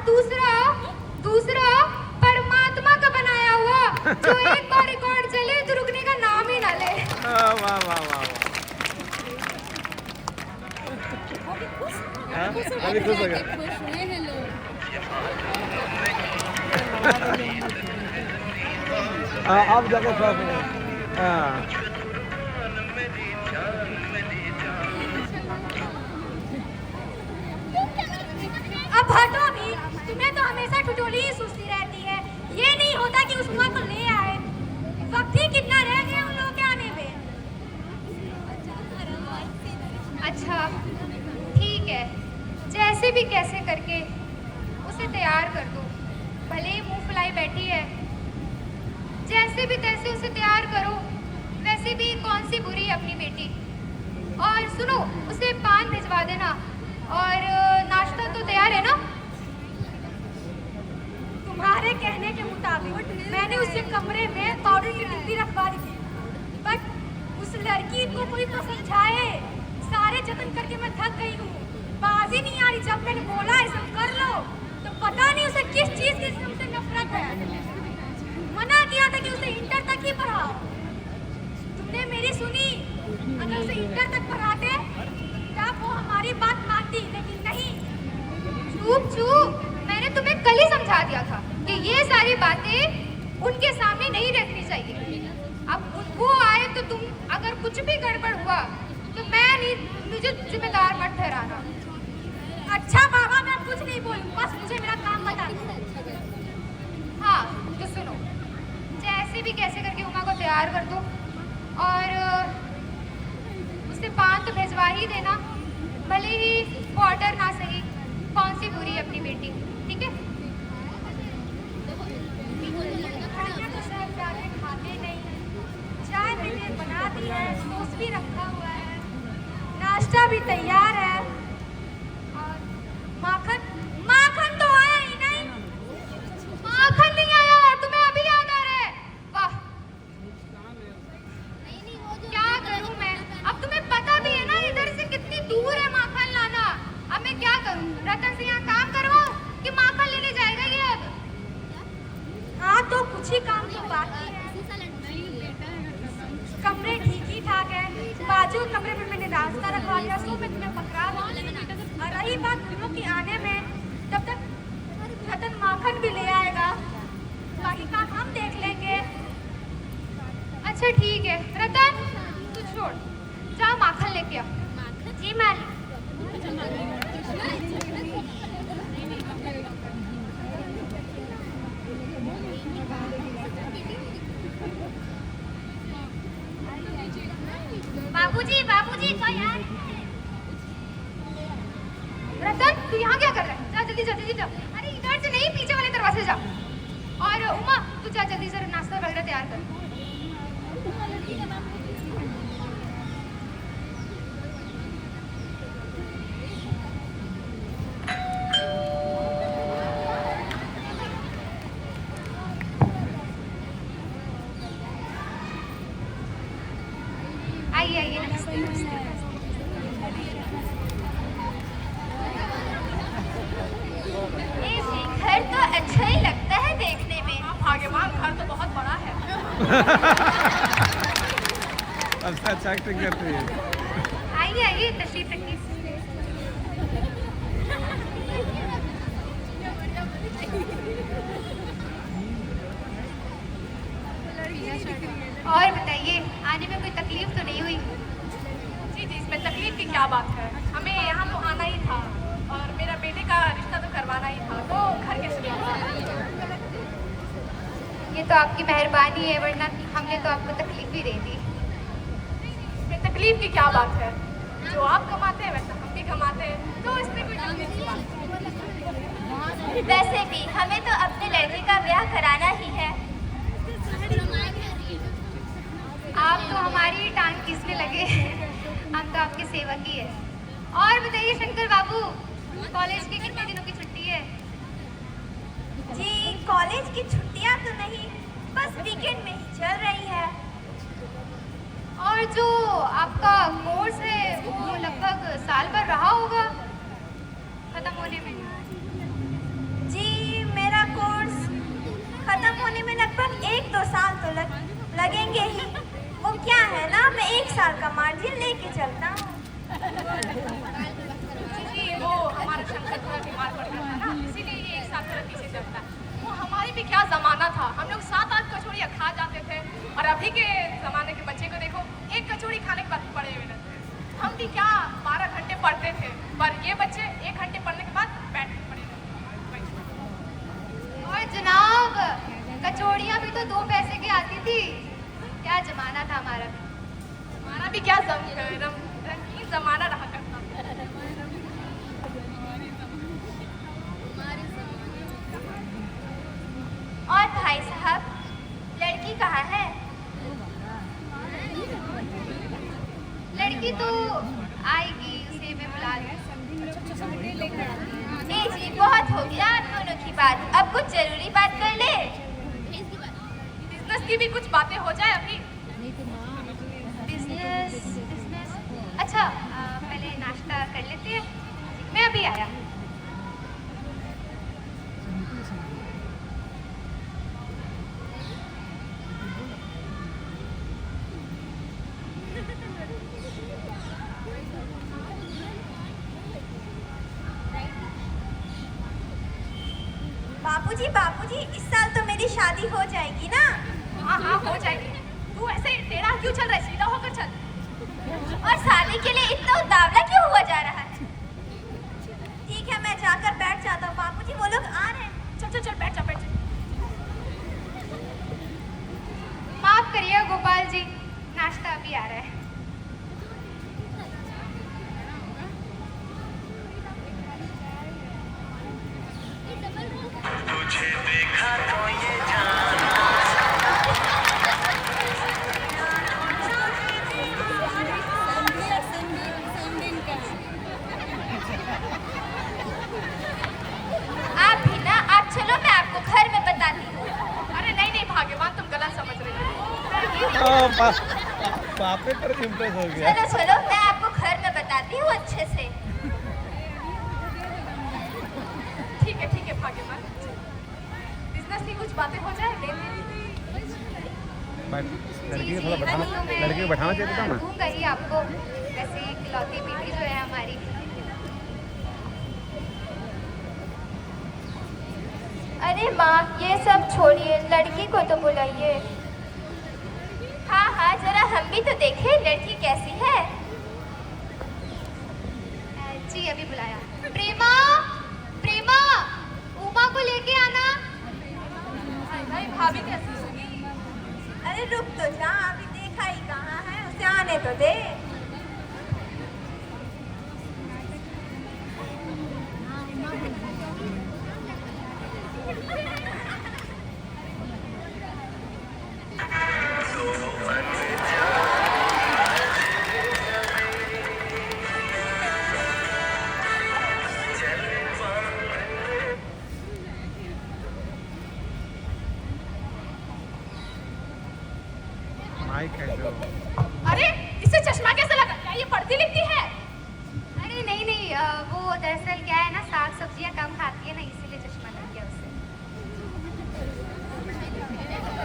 दूसरा दूसरा परमात्मा का बनाया हुआ, जो एक बार रिकॉर्ड चले तो रुकने का नाम ही ना ले। वाह वाह वाह वाह। अभी खुश हो गया। आप जाकर खुश हो। अब हटो अभी, तुम्हें तो हमेशा ठुठोली ही सुस्ती रहती है। ये नहीं होता कि उस माँ को ले आए। वक्त ही कितना रह गया उन लोगों के आने में। अच्छा ठीक है, जैसे भी कैसे करके उसे तैयार कर दो। भले ही मुंह फुलाई बैठी है, जैसे भी तैसे उसे तैयार करो। वैसे भी कौन सी बुरी है अपनी बेटी। और सुनो, उसे पान भिजवा देना। और नाश्ता तो तैयार है ना? तुम्हारे कहने के मुताबिक मैंने उसके कमरे में पाउडर की डिब्बी रखवा दी थी, बट उस लड़की को कोई तो समझाए। सारे जतन करके मैं थक गई हूँ, बाजी नहीं आ रही। जब मैंने बोला ऐसा कर लो तो पता नहीं उसे किस चीज की से नफरत है। मना किया था कि उसे इंटर तक ही पढ़ाओ, तुमने मेरी सुनी। अगर उसे इंटर तक पढ़ाते तब वो हमारी बात मानती, लेकिन नहीं। चुप चुप, मैंने तुम्हें कल ही समझा दिया था कि ये सारी बातें उनके सामने नहीं रखनी चाहिए। अब वो आए तो तुम अगर कुछ भी गड़बड़ हुआ तो मैं नहीं, मुझे जिम्मेदार मत ठहराना। अच्छा बाबा, मैं कुछ नहीं बोलूँ, बस मुझे मेरा काम बता दो। हाँ तो सुनो, जैसे भी कैसे करके उमा को तैयार कर दो और उसे पान तो भिजवा ही देना। भले ही वो ऑर्डर ना सही, कौन सी बुरी है अपनी बेटी, ठीक है? तो शायद प्यारे खाते नहीं, चाय मैंने बना दी है, सॉस भी रखा हुआ है, नाश्ता भी तैयार है। और माखन माखन तो आया ही नहीं। माखन नहीं आया, तुम्हें अभी याद आ रहा है? वाह, क्या करूं मैं? अब तुम्हें पता भी है ना इधर से कितनी दूर है माखन लाना। अब मैं क्या करूं? रतन से यहाँ काम करवाऊं कि माखन लेने जाएगा ये अब? हाँ तो कुछ ही काम तो बाकी है। कमरे ठीक ही ठाक है, बाजू कमरे में मैंने रास्ता रखवा लिया, सो मैं तुम्हें पकड़ा दूंगी। और रही बात तुम लोग के आने में, तब तक रतन माखन भी ले आएगा, बाकी काम हम देख लेंगे। अच्छा ठीक है रतन, तू छोड़, जा माखन लेके आ। जी मैम। बाबूजी बाबूजी कोई आया है। रतन तू यहाँ क्या कर रहा है? जा जल्दी जा जल्दी जा। अरे इधर से नहीं, पीछे वाले दरवाजे जा। और उमा तू जा जल्दी से नाश्ता वगैरह तैयार कर। आइए आइए, नमस्ते नमस्ते। घर तो अच्छा ही लगता है देखने में। भाग्यवान, घर तो बहुत बड़ा है। अच्छा एक्टिंग करती है। आइए आइए, तशरीफ रखिए। और बताइए, आने में कोई तकलीफ तो नहीं हुई? जी जी, इसमें तकलीफ की क्या बात है। हमें यहाँ तो आना ही था और मेरा बेटे का रिश्ता तो करवाना ही था, तो घर के लिए। ये तो आपकी मेहरबानी है, वरना हमने तो आपको तकलीफ ही दे दी। इसमें तकलीफ की क्या बात है? जो आप कमाते हैं वैसे हम भी कमाते हैं, तो इसमें कोई तकलीफ की बात नहीं। वैसे भी हमें तो अपने लड़के का ब्याह कराना ही है। आप तो हमारी टांग खींचने लगे, हम तो आपके सेवक ही है। और बताइए शंकर बाबू, कॉलेज की कितने दिनों की छुट्टी है? जी कॉलेज की छुट्टियां तो नहीं, बस वीकेंड में ही चल रही है। और जो आपका कोर्स है वो लगभग साल भर रहा होगा खत्म होने में। जी लगेंगे ही। वो क्या है ना, मैं 1 साल का मार्जिन लेके चलता हूँ। जी वो हमारा शंकर थोड़ा बीमार पड़ गया था ना, इसीलिए ये 1 साल थोड़ा पीछे चलता है। वो हमारे भी क्या ज़माना था, हम लोग 7-8 कचौड़ियाँ खा जाते थे, और अभी के ज़माने के बच्चे को देखो 1 कचौड़ी खाने के बाद पड़े हुए रहते हैं। हम भी क्या 12 घंटे पढ़ते थे, पर ये बच्चे 1 घंटे पढ़ने के बाद बैठ के पड़े रहते हैं। और जनाब, कचौड़ियाँ भी तो 2 पैसे की आती थी। क्या जमाना था हमारा। हमारा भी क्या रंगीन ज़माना रहा करता था। और भाई साहब, लड़की कहाँ है? लड़की तो आएगी, उसे मैं बुला लूँ। ए जी, बहुत हो गया आप दोनों की बात, अब कुछ जरूरी बात कर ले। बिजनेस की भी कुछ बातें हो जाए अभी। बिजनेस बिजनेस अच्छा, पहले नाश्ता कर लेते हैं, मैं अभी आया। बापूजी, इस साल तो मेरी शादी हो जाएगी ना? हाँ हाँ हो जाएगी। तू ऐसे टेढ़ा क्यों चल रहा है, सीधा होकर चल। और शादी के लिए इतना उतावला क्यों हुआ जा रहा है? ठीक है, मैं जाकर बैठ जाता हूँ। बापूजी, वो लोग आ रहे हैं। चल चल चल बैठ जा बैठ जा। माफ करिए गोपाल जी, नाश्ता अभी आ रहा है। तुझे देखा तो ये जान आप भी ना, आप चलो, मैं आपको घर में बताती हूँ। अरे नहीं नहीं भाग्यवान, तुम गलत समझ रही हो। पापे पर इम्प्रेस हो गया। चलो, मैं आपको घर में बताती हूँ अच्छे से। ठीक है भाग्यवान, बिजनेस की कुछ बातें हो जाए। लड़की को थोड़ा बैठाना, लड़की को बैठाना चाहिए था ना। दूंगा ही आपको, वैसे इकलौती बेटी जो है हमारी। अरे माँ, ये सब छोड़िए, लड़की को तो बुलाइए। हाँ हाँ, जरा हम भी तो देखें लड़की कैसी है। जी अभी बुलाया। प्रेमा, प्रेमा, उमा को लेके आना। भाई भाभी कैसी होगी? अरे रुक तो जा, अभी देखा ही कहाँ है, उसे आने तो दे। माइक कैसे हो? अरे इसे चश्मा कैसे लगा? क्या ये पढ़ती लिखती है? अरे नहीं नहीं, वो दरअसल क्या है ना, साग सब्जियां कम खाती है ना, इसीलिए चश्मा लग गया उसे।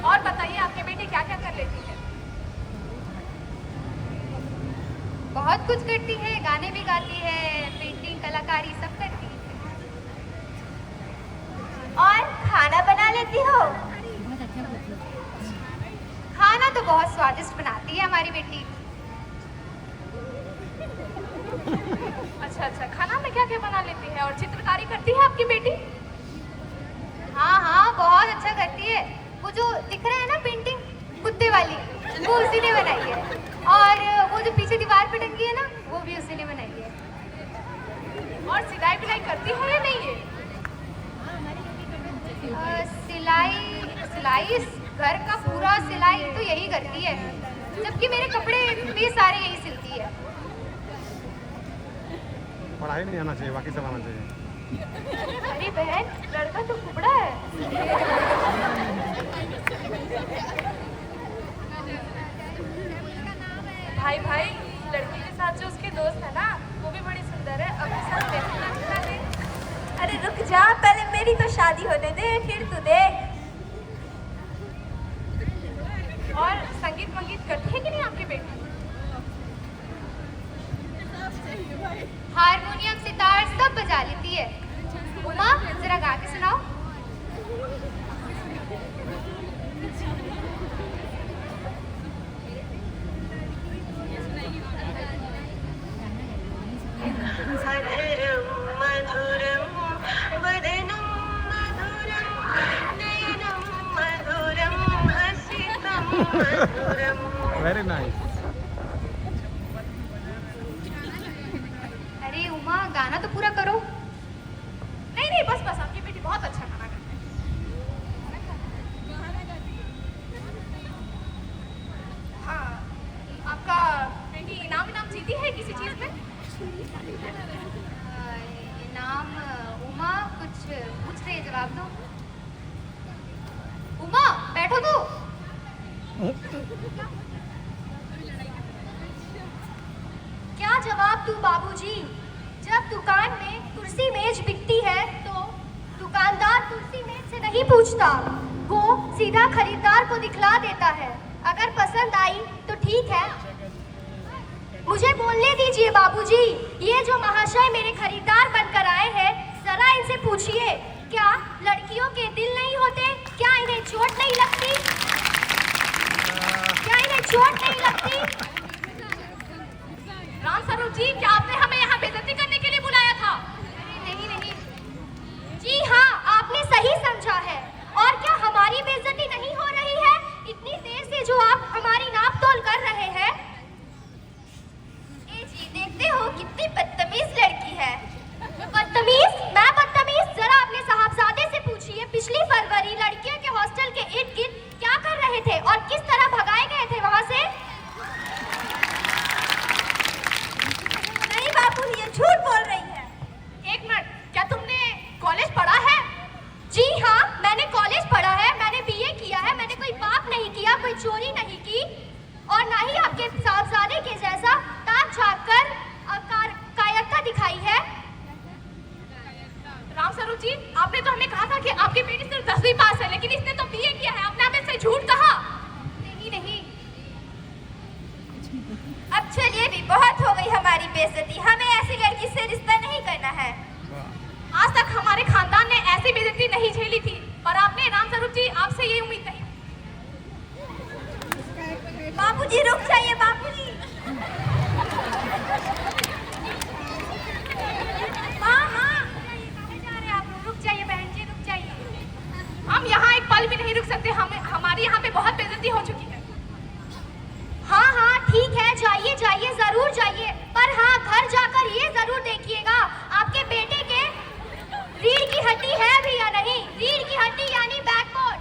और बताइए आपकी बेटी क्या क्या कर लेती है? बहुत कुछ करती है, गाने भी गाती है, पेंटिंग, कलाकारी सब करती है। और खाना बना लेती हो? खाना तो बहुत स्वादिष्ट बनाती है हमारी बेटी। अच्छा, खाना में क्या क्या बना लेती है? और चित्रकारी करती है आपकी बेटी? हाँ हाँ, बहुत अच्छा करती है। वो जो दिख रहा है ना पेंटिंग कुत्ते वाली, वो उसी ने बनाई है। और वो जो पीछे दीवार पे टंगी है ना, वो भी उसी ने बनाई है। और सिलाई बिलाई करती है या नहीं है? सिलाई घर का पूरा सिलाई तो यही करती है, जबकि मेरे कपड़े भी सारे यही सिलती है। पढ़ाई नहीं आना चाहिए, बाकी सब आना चाहिए। अरे बहन, लड़का तो कुबड़ा है। भाई लड़की के साथ जो उसके दोस्त है ना, वो भी बड़ी सुंदर है। अपने साथ बैठना खिला दे। अरे रुक जा, पहले मेरी तो शादी होने दे, फिर तू देख। और संगीत मंगीत करती है कि नहीं आपकी बेटी? हारमोनियम सितार सब बजा लेती है। उमा जरा गा के सुनाओ। अधरम मधुरम वदनम मधुरम नयनम मधुरम हसितम मधुरम। Very nice. अरे उमा गाना तो पूरा करो। नहीं नहीं, बस बस, आपकी बेटी बहुत अच्छा गाना गाती है। हाँ, आपका बेटी इनाम जीती है किसी चीज में? इनाम उमा कुछ पूछ रही है, जवाब दो। उमा बैठो तो। क्या जवाब दूं बाबूजी? जब दुकान में कुर्सी मेज बिकती है तो दुकानदार कुर्सी मेज से नहीं पूछता, वो सीधा खरीदार को दिखला देता है। अगर पसंद आई तो ठीक है। मुझे बोलने दीजिए बाबूजी। ये जो महाशय मेरे खरीदार बनकर आए हैं, जरा इनसे पूछिए, क्या लड़कियों के दिल नहीं होते? क्या इन्हें चोट नहीं लगती? क्या इन्हें चोट नहीं लगती? राम स्वरूप जी, क्या आपने हमें यहाँ बेइज्जती करने के लिए बुलाया था? नहीं नहीं, जी हाँ, आपने सही समझा है। और क्या हमारी बेइज्जती नहीं हो रही है? इतनी देर से जो आप हमारी नाप तोल कर रहे हैं। ए जी देखते हो कितनी बदतमीज लड़की है। बदतमीज? मैं बदतमीज? जरा अपने साहबजादे से पूछिए, पिछली फरवरी लड़कियों के हॉस्टल के इर्द गिर्द क्या कर रहे थे और किस तरह भगाए गए थे वहां से? नहीं बापू, ये झूठ बोल रही है। एक मिनट, क्या तुमने कॉलेज पढ़ा है? जी हाँ, मैंने कॉलेज पढ़ा है, मैंने बीए किया है, मैंने कोई पाप नहीं किया, कोई चोरी नहीं की और ना ही आपके साहबजादे के जैसा ताक झाँक कर कायरता दिखाई है। राम स्वरूप जी, आपने तो हमें कहा था कि आपकी बेटी सिर्फ 10वीं पास है, लेकिन इसने तो बीए किया है। आपने हमें से झूठ कहा। नहीं नहीं, अब चलिए भी, बहुत हो गई हमारी बेइज्जती। हमें ऐसी लड़की से रिश्ता नहीं करना है। आज तक हमारे खानदान ने ऐसी बेइज्जती नहीं झेली थी, पर आपने, राम स्वरूप जी, आपसे ये उम्मीद नहीं। बाबूजी रुक जाइए, बाबूजी। हाँ हाँ, कहाँ जा रहे हैं आप लोग? रुक जाइए बहन जी, रुक जाइए। हम यहाँ एक पल भी नहीं रुक सकते। हमारी यहाँ पे बहुत बेइज्जती हो चुकी है। हाँ हाँ ठीक है, जाइए जाइए, जरूर जाइए, पर हाँ घर जाकर ये जरूर देखिएगा आपके बेटे के रीढ़ की हड्डी है भी या नहीं। रीढ़ की हड्डी यानी बैकबोन।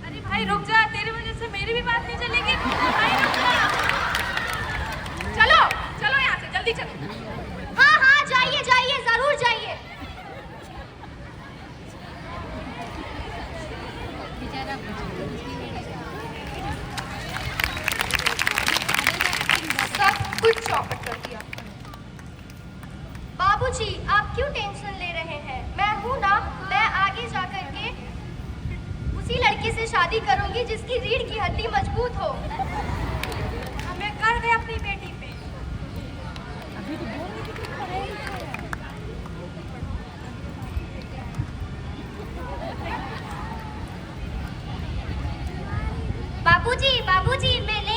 अरे भाई रुक जा, तेरी वजह से मेरी भी बात नहीं चलेगी। भाई रुक जा। चलो चलो यहाँ से, जल्दी चलो। हाँ हाँ जाइए जाइए, जरूर जाइए। सब कुछ चौपट कर दिया। बाबूजी आप क्यों टेंशन ले रहे हैं? मैं हूँ ना, मैं आगे जाकर के उसी लड़की से शादी करूंगी जिसकी रीढ़ की हड्डी मजबूत हो। हमें कर दे अपनी बेटी पे। बाबूजी बाबूजी, मैं ले